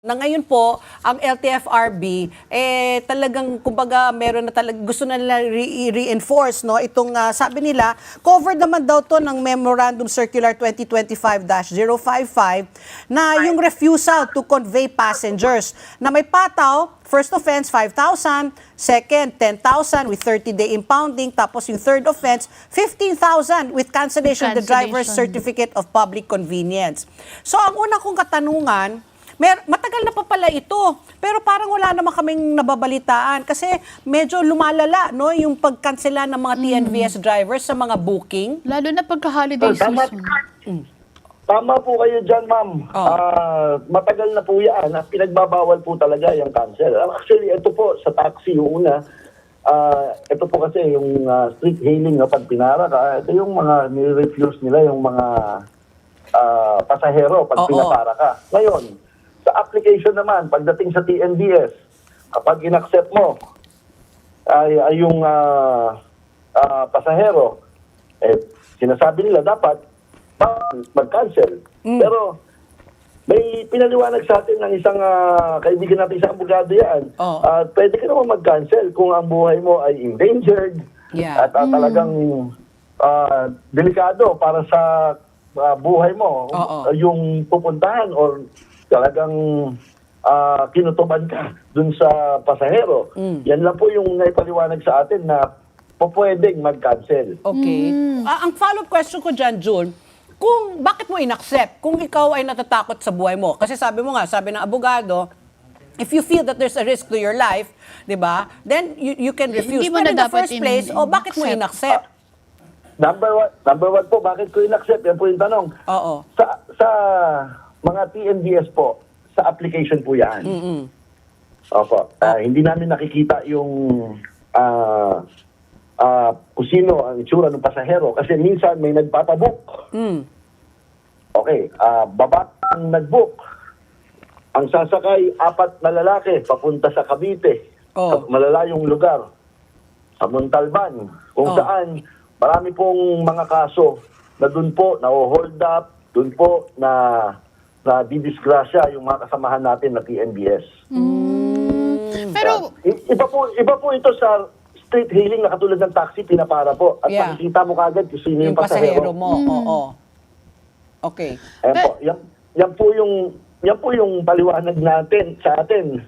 Na ngayon po, ang LTFRB, talagang, kumbaga, meron na talagang gusto na nila reinforce, no? Itong, sabi nila, covered naman daw to ng Memorandum Circular 2025-055 na yung refusal to convey passengers na may pataw, first offense, 5,000, second, 10,000 with 30-day impounding, tapos yung third offense, 15,000 with cancellation of the driver's certificate of public convenience. So, ang una kong katanungan, matagal na pa pala ito, pero parang wala naman kaming nababalitaan kasi medyo lumalala, no, yung pagkansela ng mga TNVS drivers sa mga booking. Lalo na pagka-holiday season. Tama po kayo dyan, ma'am. Matagal na po yan. Pinagbabawal po talaga yung cancel. Actually, ito po sa taxi, yung una, ito po kasi yung street hailing na pag pinara ka, ito yung mga nire-refuse nila yung mga pasahero pag pinapara ka. Ngayon, sa application naman, pagdating sa TNVS, kapag in-accept mo ay yung pasahero, sinasabi nila dapat mag-cancel. Pero may pinaliwanag sa atin ng isang kaibigan natin sa abogado yan. Pwede ka naman mag-cancel kung ang buhay mo ay endangered at talagang delikado para sa buhay mo. Yung pupuntahan or talagang kinutuban ka dun sa pasahero. Yan lang po yung naipaliwanag sa atin na pwedeng mag-cancel. Okay. Ang follow-up question ko dyan, June, kung bakit mo in-accept kung ikaw ay natatakot sa buhay mo? Kasi sabi mo nga, sabi ng abogado, if you feel that there's a risk to your life, di ba, then you can refuse. Hindi mo Pero na in the dapat first place, bakit mo in-accept? Number one po, bakit ko in-accept? Yan po yung tanong. Oo. Sa mga TNVS po, sa application po yan. Opo. Hindi namin nakikita yung kung sino ang itsura ng pasahero kasi minsan may nagpapabook. Okay, baba ang nagbook. Ang sasakay, 4 na lalaki papunta sa Cavite, sa malalayong lugar, sa Montalban, kung saan marami pong mga kaso na doon po na-hold up, doon po na didisgrasya yung mga kasamahan natin na TNVS. Pero iba po ito sa street hailing na katulad ng taxi, pinapara po. At makikita mo kagad kung sino yung pasahero mo. Oo. Okay. Yan po yung paliwanag natin sa atin.